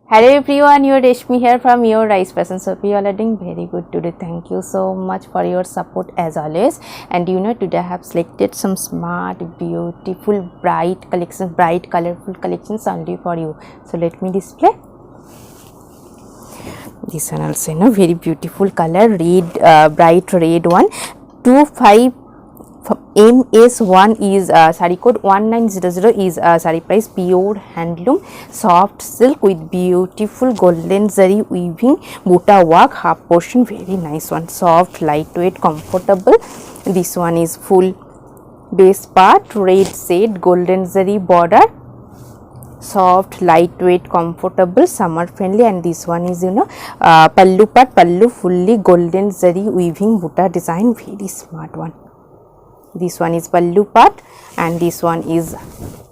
Hello everyone, your Reshmi here from your Rice Fashion. So we all are doing very good today. Thank you so much for your support as always. And today I have selected some smart, beautiful, bright collections, bright colorful collections only for you. So let me display. This one also very beautiful color, red, bright red one. 25 MS1 is saree code 1900 is saree price, pure handloom soft silk with beautiful golden zari weaving buta work, half portion, very nice one, soft lightweight comfortable. This one is full base part, red shade, golden zari border, soft lightweight comfortable, summer friendly. And this one is pallu part, pallu fully golden zari weaving buta design, very smart one. This one is pallu part and this one is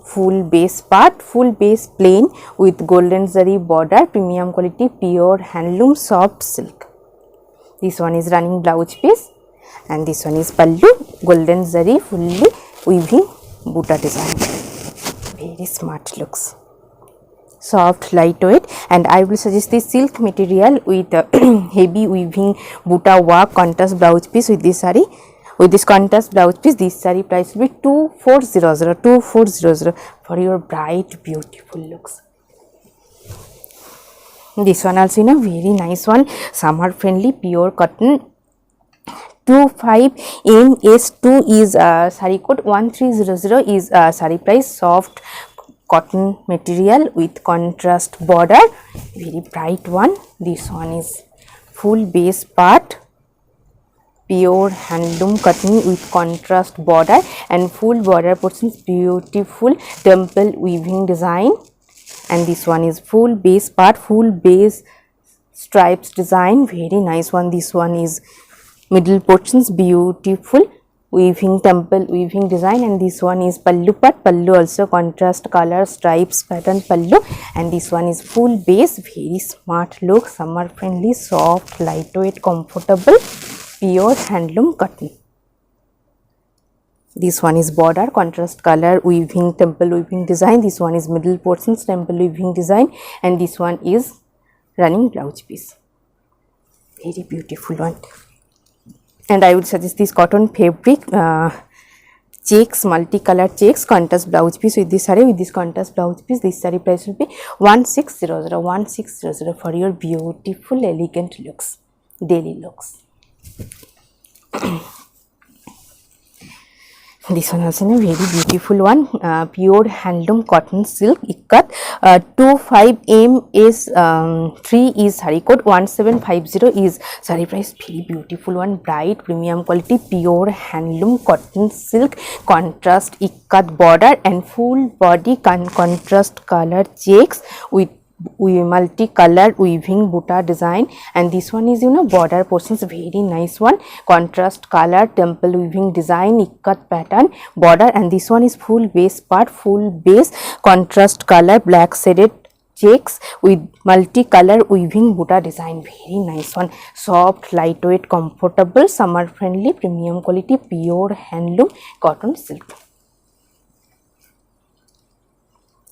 full base part, full base plain with golden zari border, premium quality, pure handloom soft silk. This one is running blouse piece and this one is pallu, golden zari fully weaving buta design, very smart looks, soft lightweight. And I will suggest this silk material with heavy weaving buta work contrast blouse piece with this saree. With this contrast blouse piece, this saree price will be 2400 for your bright beautiful looks. This one also very nice one, summer friendly, pure cotton. 25 MS2 is saree code 1300 is saree price, soft cotton material with contrast border, very bright one. This one is full base part, pure handloom cotton with contrast border and full border portions, beautiful temple weaving design. And this one is full base part, full base stripes design, very nice one. This one is middle portions, beautiful weaving temple weaving design. And this one is pallu part, pallu also contrast color stripes pattern pallu. And this one is full base, very smart look, summer friendly, soft lightweight comfortable, pure handloom cotton. This one is border, contrast color weaving temple weaving design. This one is middle portions, temple weaving design. And this one is running blouse piece, very beautiful one. And I would suggest this cotton fabric, checks, multicolored checks, contrast blouse piece with this saree. With this contrast blouse piece, this saree price will be 1600 for your beautiful elegant looks, daily looks. This one also a very beautiful one, pure handloom cotton silk ikat. 25 MS3 is saree code 1750 is saree price, very beautiful one, bright premium quality, pure handloom cotton silk, contrast ikat border and full body contrast color checks with multicolored weaving buta design. And this one is border portions, very nice one, contrast color temple weaving design, ikat pattern border. And this one is full base part, full base contrast color black shaded checks with multicolor weaving buta design, very nice one, soft lightweight comfortable, summer friendly, premium quality, pure handloom cotton silk.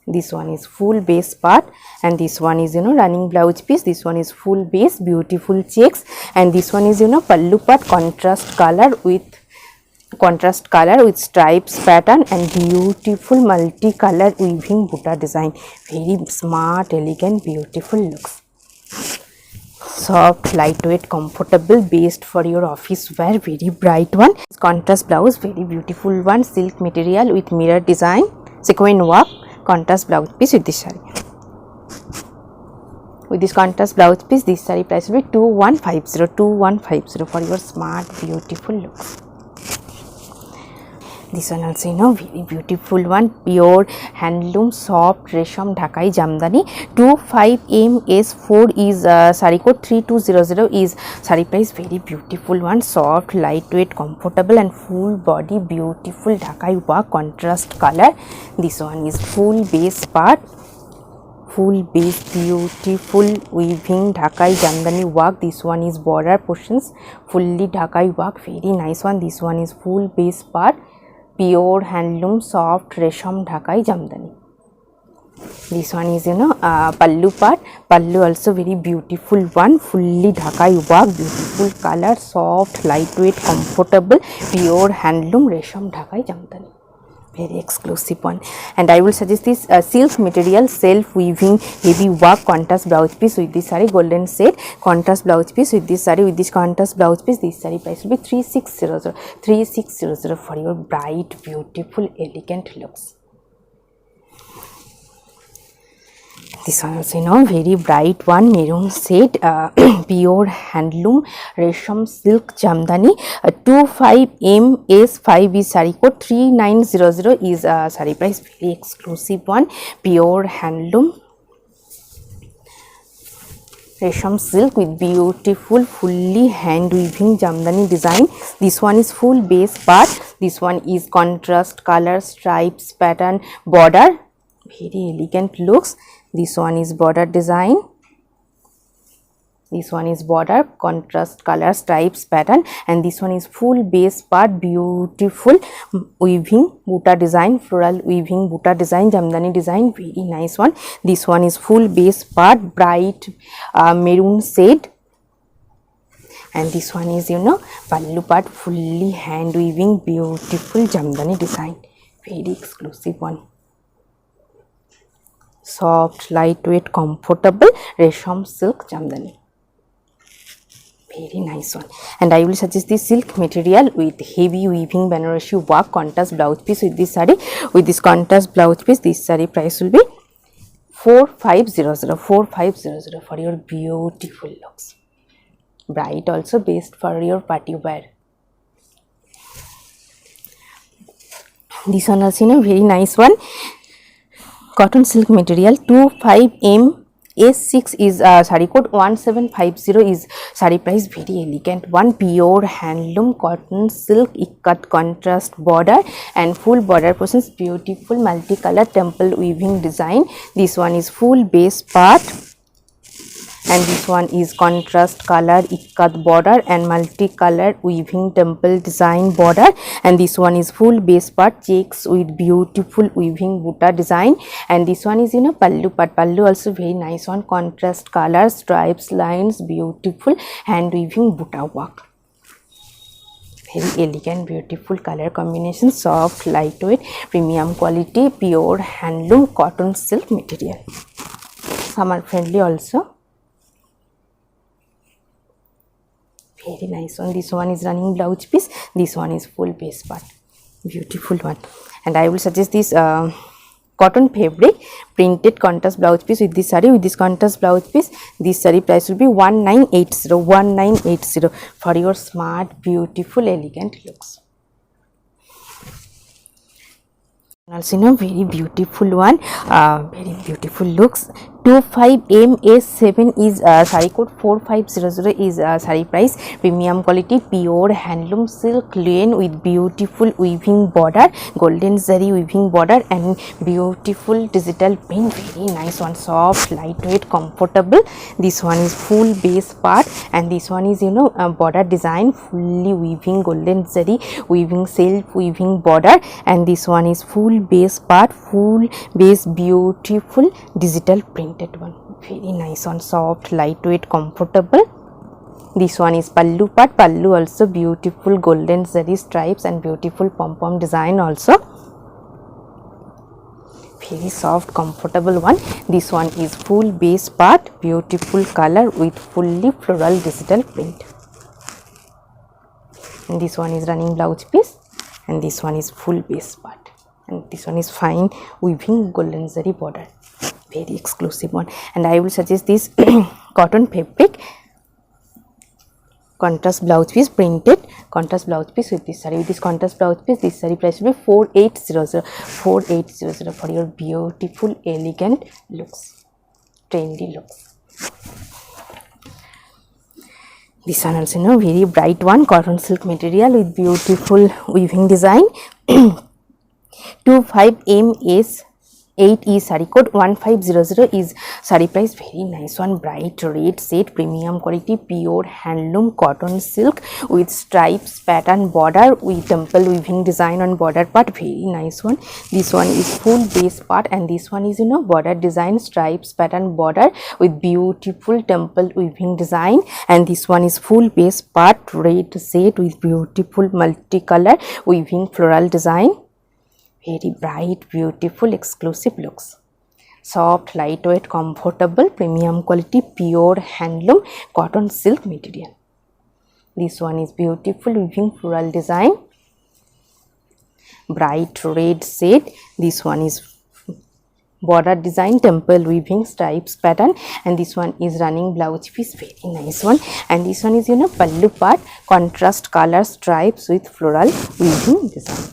This one is full base part and this one is running blouse piece. This one is full base, beautiful checks. And this one is pallu part, contrast color with stripes pattern and beautiful multicolor weaving buta design, very smart, elegant, beautiful looks, soft lightweight comfortable, based for your office wear, very bright one. Contrast blouse, very beautiful one, silk material with mirror design, sequin work, contrast blouse piece with this saree. With this contrast blouse piece, this saree price will be 2150 for your smart beautiful looks. This one also very beautiful one, pure handloom soft resham dhakai jamdani. 25 MS4 is saree code 3200 is saree price, very beautiful one, soft lightweight comfortable and full body beautiful dhakai work, contrast color. This one is full base part, full base beautiful weaving dhakai jamdani work. This one is border portions, fully dhakai work, very nice one. This one is full base part, pure handloom soft resham dhakai jamdani. This one is pallu part. Pallu also very beautiful one, fully dhakai work, beautiful color, soft, lightweight, comfortable, pure handloom resham dhakai jamdani. Very exclusive one. And I will suggest this silk material, self weaving, heavy work, contrast blouse piece with this saree, golden set, contrast blouse piece with this saree, with this contrast blouse piece. This saree price will be 3600 for your bright, beautiful, elegant looks. This one also very bright one, maroon shade, pure handloom resham silk jamdani. 25MS5 is saree code, 3900 is saree price. Very exclusive one, pure handloom resham silk with beautiful fully hand weaving jamdani design. This one is full base part. This one is contrast color, stripes, pattern, border. Very elegant looks. This one is border design. This one is border, contrast color, stripes, pattern, and this one is full base part, beautiful weaving buta design, floral weaving buta design, jamdani design. Very nice one. This one is full base part, bright maroon shade, and this one is pallu part, fully hand weaving, beautiful jamdani design. Very exclusive one. Soft, lightweight, comfortable resham silk jamdani. Very nice one. And I will suggest this silk material with heavy weaving Banarasi work, contrast blouse piece with this saree. With this contrast blouse piece, this saree price will be 4500 for your beautiful looks. Bright also, best for your party wear. This one also very nice one. Cotton silk material, 25MS6 is saree code, 1750 is saree price. Very elegant one, pure handloom cotton silk ikat contrast border and full border portions, beautiful multicolor temple weaving design. This one is full base part, and this one is contrast color ikat border and multicolor weaving temple design border, and this one is full base part, checks with beautiful weaving buta design, and this one is pallu part. Pallu also very nice one, contrast color, stripes, lines, beautiful hand weaving buta work. Very elegant, beautiful color combination, soft, lightweight, premium quality, pure handloom cotton silk material. Summer friendly also. Very nice one. This one is running blouse piece. This one is full base part. Beautiful one. And I will suggest this cotton fabric printed contrast blouse piece with this saree. With this contrast blouse piece, this saree price will be 1980 for your smart, beautiful, elegant looks. Also very beautiful one, very beautiful looks. 25MS7 is saree code, 4500 is saree price. Premium quality, pure handloom silk lane with beautiful weaving border, golden zari weaving border, and beautiful digital print. Very nice one, soft, lightweight, comfortable. This one is full base part, and this one is border design, fully weaving golden zari weaving, self weaving border, and this one is full base part, full base, beautiful digital printed one. Very nice one, soft, lightweight, comfortable. This one is pallu part. Pallu also beautiful golden zari stripes and beautiful pom-pom design also. Very soft, comfortable one. This one is full base part, beautiful color with fully floral digital print. And this one is running blouse piece, and this one is full base part, and this one is fine weaving golden zari border. Very exclusive one. And I will suggest this cotton fabric contrast blouse piece, printed contrast blouse piece with this saree. With this contrast blouse piece, this saree price will be 4800 for your beautiful, elegant looks, trendy looks. This one also very bright one, cotton silk material with beautiful weaving design. 25MS 8 is saree code 1500 is saree price. Very nice one, bright red shade, premium quality, pure handloom cotton silk with stripes pattern border with temple weaving design on border part. Very nice one. This one is full base part and this one is border design, stripes pattern border with beautiful temple weaving design, and this one is full base part, red shade with beautiful multicolor weaving floral design. Very bright, beautiful, exclusive looks. Soft, lightweight, comfortable, premium quality, pure handloom cotton silk material. This one is beautiful weaving floral design, bright red shade. This one is border design, temple weaving stripes pattern, and this one is running blouse piece. Very nice one. And this one is pallu part, contrast color stripes with floral weaving design.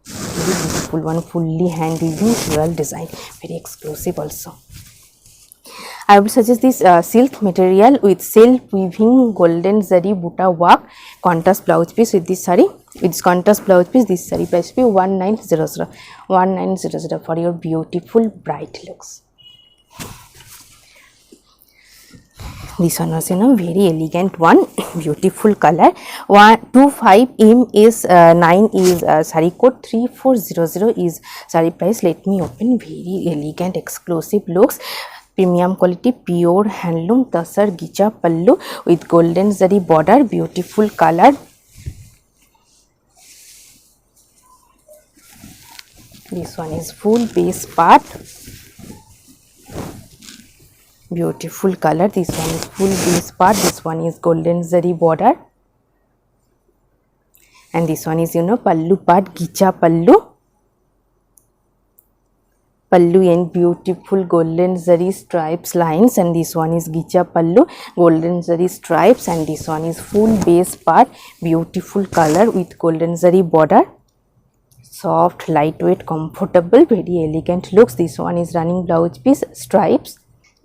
Very beautiful one, fully hand weaving floral design, very exclusive also. I would suggest this silk material with self weaving golden zari buta work contrast blouse piece with this saree. With this contrast blouse piece, this saree price will be 1900 for your beautiful bright looks. This one was very elegant one, beautiful color. 125M is 9 is saree code 3400 is saree price. Let me open. Very elegant, exclusive looks, premium quality, pure handloom tasar gicha pallu with golden zari border, beautiful color. This one is full base part, beautiful color. This one is full base part, this one is golden zari border, and this one is pallu part, gicha pallu and beautiful golden zari stripes lines, and this one is gicha pallu, golden zari stripes, and this one is full base part, beautiful color with golden zari border. Soft, lightweight, comfortable, very elegant looks. This one is running blouse piece, stripes.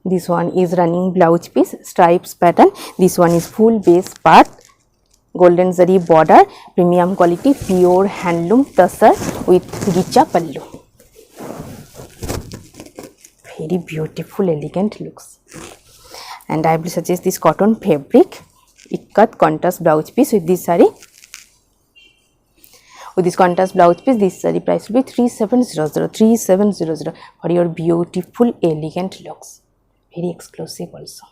This one is running blouse piece, stripes pattern. This one is full base part, golden zari border, premium quality, pure handloom tasar with gicha pallu. Very beautiful, elegant looks. And I will suggest this cotton fabric ikat contrast blouse piece with this saree. With this contrast blouse piece, this saree price will be 3700 for your beautiful, elegant looks. Very exclusive also.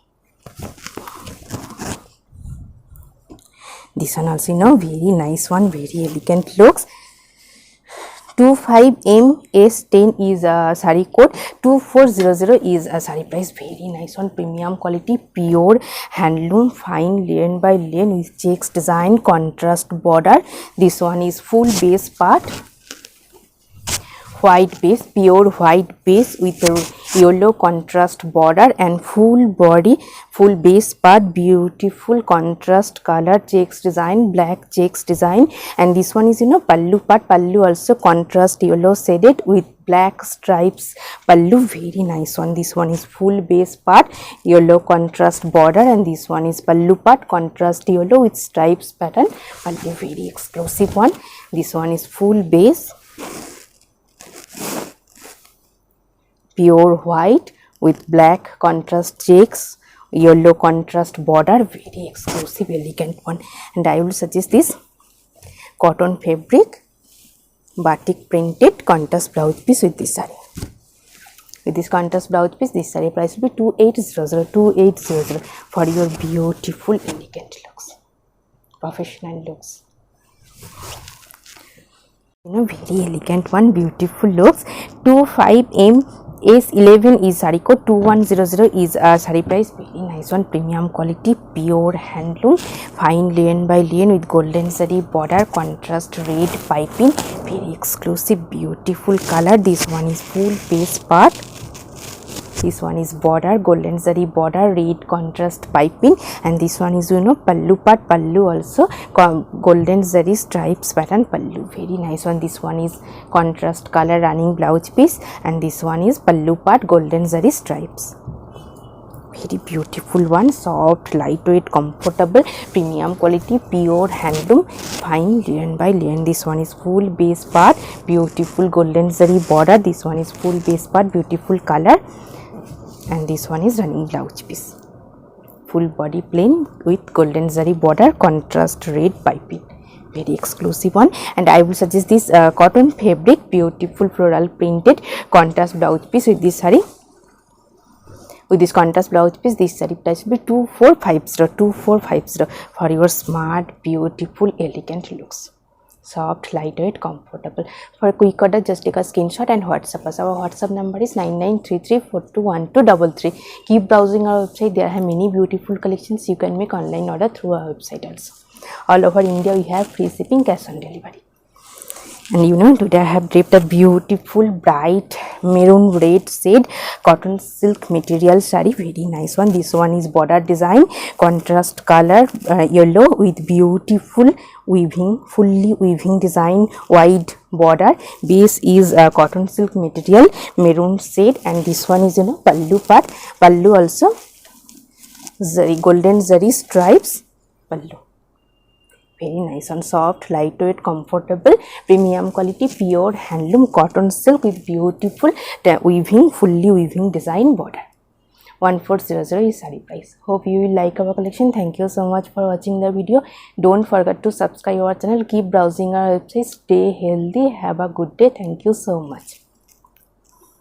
This one also very nice one, very elegant looks. 25M S10 is saree code 2400 is saree price. Very nice one, premium quality, pure handloom, fine lane by lane with checks design, contrast border. This one is full base part, white base, pure white base with a yellow contrast border, and full body, full base part, beautiful contrast color, checks design, black checks design, and this one is pallu part, pallu also contrast yellow shaded with black stripes pallu. Very nice one. This one is full base part, yellow contrast border, and this one is pallu part, contrast yellow with stripes pattern pallu. Very exclusive one. This one is full base, pure white with black contrast checks, yellow contrast border. Very exclusive, elegant one. And I will suggest this cotton fabric batik printed contrast blouse piece with this saree. With this contrast blouse piece, this saree price will be 2800 for your beautiful, elegant looks, professional looks. Very elegant one, beautiful looks. 25M S11 is saree code 2100 is saree price. Very nice one, premium quality, pure handloom, fine lane by lane with golden zari border, contrast red piping. Very exclusive, beautiful color. This one is full base part, this one is border, golden zari border, red contrast piping, and this one is pallu part, pallu also golden zari stripes pattern pallu. Very nice one. This one is contrast color running blouse piece, and this one is pallu part, golden zari stripes. very beautiful one, soft, lightweight, comfortable, premium quality, pure handloom, fine linen by linen. This one is full base part, beautiful golden zari border. This one is full base part, beautiful color, and this one is running blouse piece, full body plain with golden zari border, contrast red piping. Very exclusive one, and I will suggest this cotton fabric, beautiful floral printed contrast blouse piece with this saree. With this contrast blouse piece, this saree price will be 2450 for your smart, beautiful, elegant looks. Soft, lightweight, comfortable. For quick order, just take a screenshot and WhatsApp us. Our WhatsApp number is 9933421233. Keep browsing our website. There are many beautiful collections. You can make online order through our website also. All over India, we have free shipping, cash on delivery. And you know, today I have draped a beautiful bright maroon red shade cotton silk material saree. Very nice one. This one is border design, contrast color, yellow with beautiful weaving, fully weaving design, wide border. Base is cotton silk material, maroon shade, and this one is, you know, pallu part. Pallu also zari, golden zari stripes pallu. Very nice and soft, lightweight, comfortable, premium quality, pure handloom cotton silk with beautiful weaving, fully weaving design border. 1400 is saree price. Hope you will like our collection. Thank you so much for watching the video. Don't forget to subscribe our channel. Keep browsing our website. Stay healthy. Have a good day. Thank you so much.